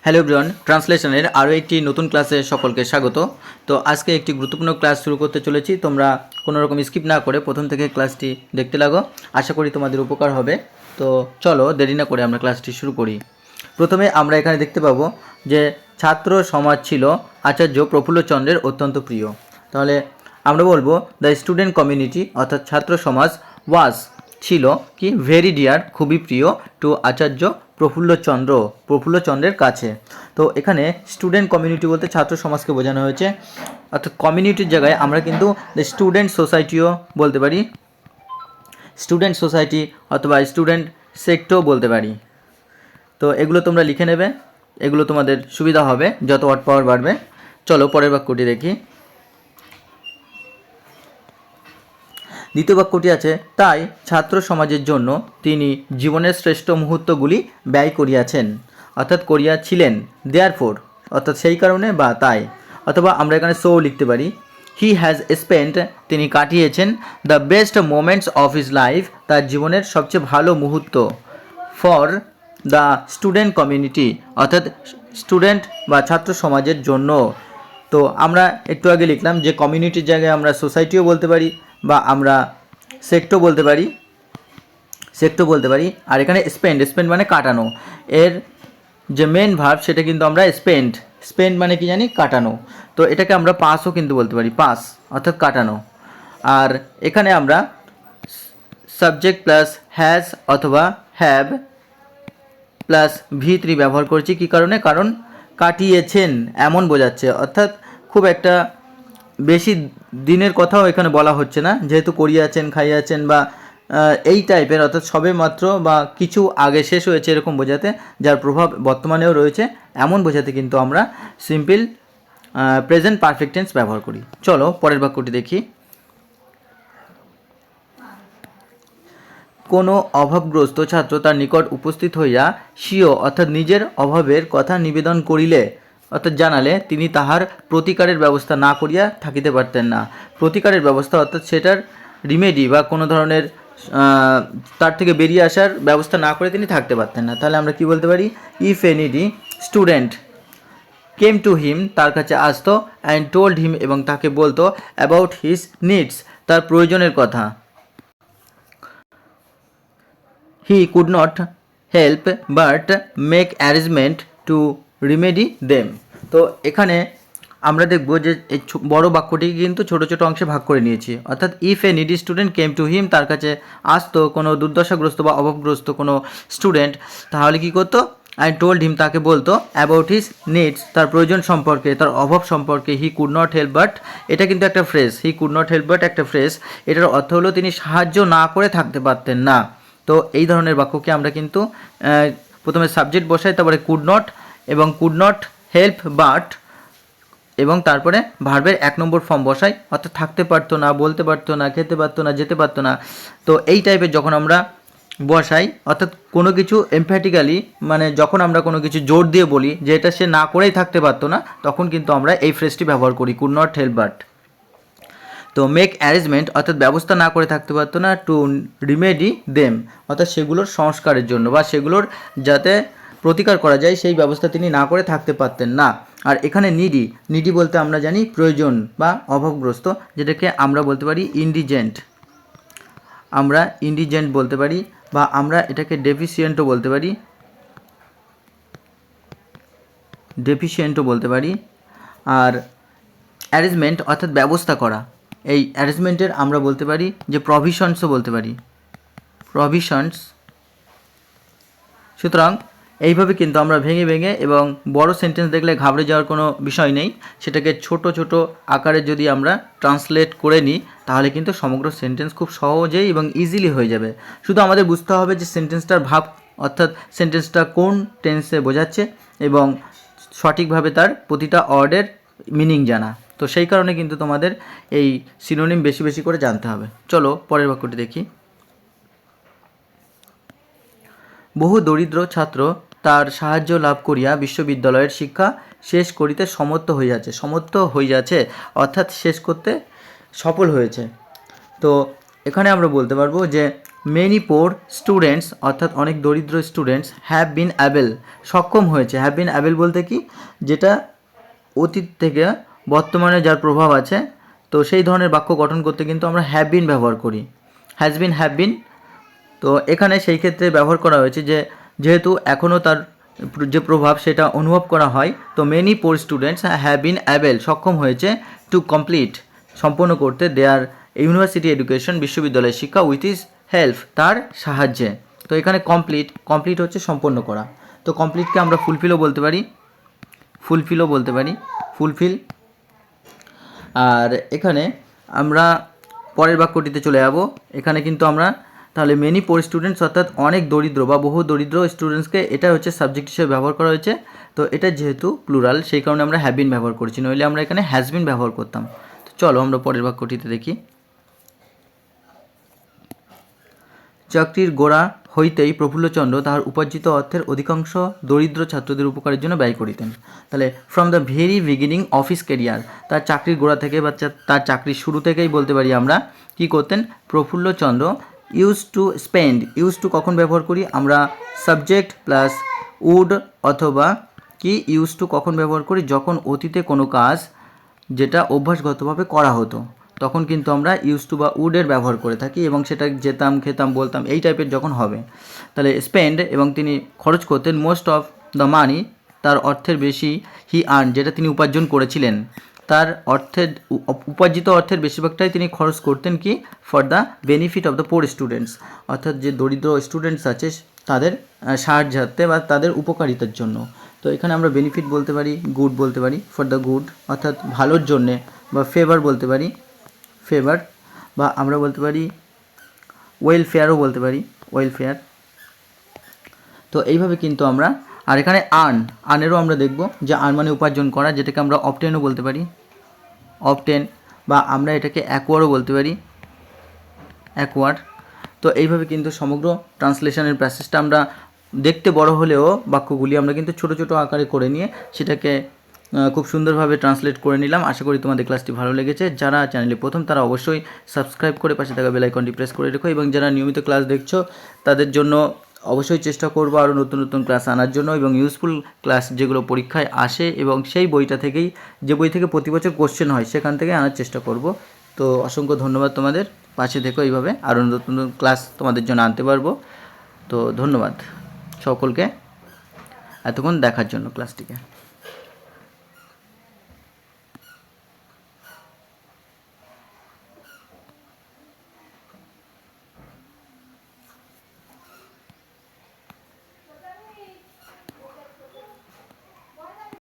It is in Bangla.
হ্যালো এভরিওয়ান, ট্রান্সলেশনের আরও একটি নতুন ক্লাসে সকলকে স্বাগত। তো আজকে একটি গুরুত্বপূর্ণ ক্লাস শুরু করতে চলেছি। তোমরা কোনো রকম স্কিপ না করে প্রথম থেকে ক্লাসটি দেখতে লাগো। আশা করি তোমাদের উপকার হবে। তো চলো দেরি না করে আমরা ক্লাসটি শুরু করি। প্রথমে আমরা এখানে দেখতে পাবো যে ছাত্র সমাজ ছিল আচার্য প্রফুল্লচন্দ্রের অত্যন্ত প্রিয়। তাহলে আমরা বলবো দ্য স্টুডেন্ট কমিউনিটি অর্থাৎ ছাত্র সমাজ ওয়াজ ছিল কি ভেরি ডিয়ার, খুবই প্রিয় টু আচার্য প্রফুল্লচন্দ্রের কাছে। তো এখানে স্টুডেন্ট কমিউনিটি বলতে ছাত্র সমাজকে বোঝানো হয়েছে, অর্থাৎ কমিউনিটির জায়গায় আমরা কিন্তু দ্য স্টুডেন্ট সোসাইটিও বলতে পারি, স্টুডেন্ট সোসাইটি অথবা স্টুডেন্ট সেক্টও বলতে পারি। তো এগুলো তোমরা লিখে নেবে, এগুলো তোমাদের সুবিধা হবে যত ওয়ার্ড পাওয়ার বাড়বে। চলো পরের বাক্যটি দেখি। দ্বিতীয় বাক্যটি আছে, তাই ছাত্র সমাজের জন্য তিনি জীবনের শ্রেষ্ঠ মুহূর্তগুলি ব্যয় করিয়াছেন, অর্থাৎ করিয়াছিলেন। দেয়ারফোর অর্থাৎ সেই কারণে বা তাই, অথবা আমরা এখানে সো লিখতে পারি। হি হ্যাজ স্পেন্ট তিনি কাটিয়েছেন the best moments of his life তার জীবনের সবচেয়ে ভালো মুহূর্ত। ফর দ্য স্টুডেন্ট কমিউনিটি অর্থাৎ স্টুডেন্ট বা ছাত্র সমাজের জন্য। তো আমরা একটু আগে লিখলাম যে কমিউনিটির জায়গায় আমরা সোসাইটিও বলতে পারি বা আমরা সেক্টও বলতে পারি। আর এখানে স্পেন্ড মানে কাটানো, এর যে মেন ভার্ব সেটা কিন্তু আমরা স্পেন্ড মানে কি জানি, কাটানো। তো এটাকে আমরা পাসও কিন্তু বলতে পারি, পাস অর্থাৎ কাটানো। আর এখানে আমরা সাবজেক্ট প্লাস হ্যাজ অথবা হ্যাভ প্লাস V3 ব্যবহার করছি। কী কারণে? কারণ কাটিয়েছেন এমন বোঝাচ্ছে, অর্থাৎ খুব একটা বেশি দিনের কথাও এখানে বলা হচ্ছে না, যেহেতু করিয়াছেন, খাইয়াছেন বা এই টাইপের, অর্থাৎ সবে মাত্র বা কিছু আগে শেষ হয়েছে এরকম বোঝাতে, যার প্রভাব বর্তমানেও রয়েছে এমন বোঝাতে কিন্তু আমরা সিম্পল প্রেজেন্ট পারফেক্ট টেন্স ব্যবহার করি। চলো পরের বাক্যটি দেখি। কোনো অভাবগ্রস্ত ছাত্র তার নিকট উপস্থিত হইয়া স্বীয় অর্থাৎ নিজের অভাবের কথা নিবেদন করিলে অর্থাৎ জানালে তিনি তাহার প্রতিকারের ব্যবস্থা না করিয়া থাকিতে পারতেন না। প্রতিকারের ব্যবস্থা অর্থাৎ সেটার রিমেডি বা কোনো ধরনের তার থেকে বেরিয়ে আসার ব্যবস্থা না করে তিনি থাকতে পারতেন না। তাহলে আমরা কি বলতে পারি? If any student came to him তার কাছে আসতো অ্যান্ড টোল্ড হিম এবং তাকে বলতো অ্যাবাউট হিজ নিডস তার প্রয়োজনের কথা। He could not help but make arrangement to remedy them. তো এখানে আমরা দেখব যে এই বড় বাক্যটিকে কিন্তু ছোটো ছোটো অংশে ভাগ করে নিয়েছি। অর্থাৎ if A needy student came to him তার কাছে আসতো কোনো দুর্দশাগ্রস্ত বা অভাবগ্রস্ত কোনো স্টুডেন্ট, তাহলে কি করতো? আই টোল্ড হিম তাকে বলতো অ্যাবাউট হিজ নিডস তার প্রয়োজন সম্পর্কে, তার অভাব সম্পর্কে। হি কুড নট হেল্প বাট, এটা কিন্তু একটা phrase, he could not help but একটা ফ্রেজ, এটার অর্থ হলো তিনি সাহায্য না করে থাকতে পারতেন না। তো এই ধরনের বাক্যকে আমরা কিন্তু প্রথমে সাবজেক্ট বসাই, তারপরে কুড নট এবং কুড নট হেল্প বাট এবং তারপরে ভার্বের 1 নম্বর ফর্ম বসাই, অর্থাৎ থাকতে পারতো না, বলতে পারতো না, খেতে পারতো না, যেতে পারতো না। তো এই টাইপের যখন আমরা বসাই, অর্থাৎ কোনো কিছু এমফ্যাটিক্যালি মানে যখন আমরা কোনো কিছু জোর দিয়ে বলি যে এটা সে না করেই থাকতে পারতো না, তখন কিন্তু আমরা এই ফ্রেজটি ব্যবহার করি, কুড নট হেল্প বাট। তো মেক অ্যারেঞ্জমেন্ট অর্থাৎ ব্যবস্থা না করে থাকতে পারতো না, টু রিমেডি দেম অর্থাৎ সেগুলোর সংস্কারের জন্য বা সেগুলোর যাতে প্রতিকার করা যায় সেই ব্যবস্থা তিনি না করে থাকতে পারতেন না। আর এখানে নিডি বলতে আমরা জানি প্রয়োজন বা অভাবগ্রস্ত, যেটাকে আমরা বলতে পারি ইন্ডিজেন্ট, আমরা ইন্ডিজেন্ট বলতে পারি বা আমরা এটাকে ডেফিসিয়েন্টও বলতে পারি। আর অ্যারেঞ্জমেন্ট অর্থাৎ ব্যবস্থা করা, এই অ্যারেঞ্জমেন্টের আমরা বলতে পারি যে প্রভিশনসও বলতে পারি, প্রভিশনস। সুতরাং এইভাবে কিন্তু আমরা ভেঙে ভেঙে এবং বড় সেন্টেন্স দেখলে ঘাবড়ে যাওয়ার কোনো বিষয় নেই, সেটাকে ছোট ছোট আকারে যদি আমরা ট্রান্সলেট করে নিই তাহলে কিন্তু সমগ্র সেন্টেন্স খুব সহজেই এবং ইজিলি হয়ে যাবে। শুধু আমাদের বুঝতে হবে যে সেন্টেন্সটার ভাব অর্থাৎ সেন্টেন্সটা কোন টেন্সে বোঝাচ্ছে এবং সঠিকভাবে তার প্রতিটা ওয়ার্ডের মিনিং জানা। তো সেই কারণে কিন্তু তোমাদের এই সিনোনিম বেশি বেশি করে জানতে হবে। চলো পরের বাক্যটি দেখি। বহু দরিদ্র ছাত্র তার সাহায্য লাভ করিয়া বিশ্ববিদ্যালয়ের শিক্ষা শেষ করিতে সমর্থ হইয়াছে অর্থাৎ শেষ করতে সফল হয়েছে। তো এখানে আমরা বলতে পারবো যে মেনি পোর স্টুডেন্টস অর্থাৎ অনেক দরিদ্র স্টুডেন্টস হ্যাভ বিন অ্যাবেল সক্ষম হয়েছে। হ্যাভ বিন অ্যাবেল বলতে কি, যেটা অতীত থেকে বর্তমানে যার প্রভাব আছে, তো সেই ধরনের বাক্য গঠন করতে কিন্তু আমরা হ্যাভ বিন ব্যবহার করি। Has been, have been. তো এখানে সেই ক্ষেত্রে ব্যবহার করা হয়েছে যে যেহেতু এখনও তার যে প্রভাব সেটা অনুভব করা হয়, তো many poor students have been Abel সক্ষম হয়েছে টু কমপ্লিট সম্পন্ন করতে দেয়ার ইউনিভার্সিটি এডুকেশন বিশ্ববিদ্যালয়ের শিক্ষা উইথ ইজ হেল্প তার সাহায্যে। তো এখানে কমপ্লিট হচ্ছে সম্পন্ন করা। তো কমপ্লিটকে আমরা ফুলফিলও বলতে পারি, ফুলফিল। আর এখানে আমরা পরের বাক্যটিতে চলে যাব। এখানে কিন্তু আমরা তাহলে মেনি পোর স্টুডেন্টস অর্থাৎ অনেক দরিদ্র বা বহু দরিদ্র স্টুডেন্টসকে এটা হচ্ছে সাবজেক্ট হিসেবে ব্যবহার করা হয়েছে। তো এটা যেহেতু প্লুরাল সেই কারণে আমরা হ্যাভ বিন ব্যবহার করছি, নইলে আমরা এখানে হ্যাজ বিন ব্যবহার করতাম। তো চলো আমরা পরের বাক্যটিতে দেখি। চাকরির গোড়া হইতেই প্রফুল্লচন্দ্র তাহার উপার্জিত অর্থের অধিকাংশ দরিদ্র ছাত্রদের উপকারের জন্য ব্যয় করিতেন। তাহলে from the very beginning of his career, তার চাকরির গোড়া থেকে বা তার চাকরির শুরু থেকেই বলতে পারি আমরা, কি করতেন, Prafullachandra use to spend. Use to কখন ব্যবহার করি আমরা, সাবজেক্ট প্লাস উড, অথবা কি ইউজ টু কখন ব্যবহার করি, যখন অতীতে কোনো কাজ যেটা অভ্যাসগতভাবে করা হতো তখন কিন্তু আমরা ইউজ টু বা উডের ব্যবহার করে থাকি, এবং সেটা যেতাম, খেতাম, বলতাম এই টাইপের যখন হবে। তাহলে স্পেন্ড, এবং তিনি খরচ করতেন মোস্ট অফ দ্য মানি, তার অর্থের বেশি, হি আর্ন, যেটা তিনি উপার্জন করেছিলেন, তার অর্থের উপার্জিত অর্থের বেশিরভাগটাই তিনি খরচ করতেন কি, for the benefit of the poor students, অর্থাৎ যে দরিদ্র স্টুডেন্টস আছে তাদের সাহায্যার্থে বা তাদের উপকারিতার জন্য। তো এখানে আমরা বেনিফিট বলতে পারি, গুড বলতে পারি, ফর দ্য গুড অর্থাৎ ভালোর জন্যে, বা ফেভার বলতে পারি, ফেভার, বা আমরা বলতে পারি ওয়েলফেয়ারও বলতে পারি, ওয়েলফেয়ার। তো এইভাবে কিন্তু আমরা, আর এখানে আর্নেরও আমরা দেখব যে আর্ন মানে উপার্জন করা, যেটাকে আমরা অবটেনও বলতে পারি, অবটেন, বা আমরা এটাকে অ্যাকোয়ারও বলতে পারি, অ্যাকোয়ার। তো এইভাবে কিন্তু সমগ্র ট্রান্সলেশনের প্যাসেজটা আমরা দেখতে বড় হলেও বাক্যগুলি আমরা কিন্তু ছোট ছোট আকারে করে নিয়ে সেটাকে খুব সুন্দরভাবে ট্রান্সলেট করে নিলাম। আশা করি তোমাদের ক্লাসটি ভালো লেগেছে। যারা চ্যানেলে প্রথম তারা অবশ্যই সাবস্ক্রাইব করে পাশে থাকা বেল আইকনটি প্রেস করে রেখো, এবং যারা নিয়মিত ক্লাস দেখছো তাদের জন্য অবশ্যই চেষ্টা করবো আরও নতুন নতুন ক্লাস আনার জন্য, এবং ইউজফুল ক্লাস যেগুলো পরীক্ষায় আসে এবং সেই বইটা থেকেই, যে বই থেকে প্রতি বছর কোশ্চেন হয় সেখান থেকে আনার চেষ্টা করব। তো অসংখ্য ধন্যবাদ তোমাদের, পাশে থেকো, এইভাবে আরও নতুন নতুন ক্লাস তোমাদের জন্য আনতে পারবো। তো ধন্যবাদ সকলকে এতক্ষণ দেখার জন্য ক্লাসটিকে।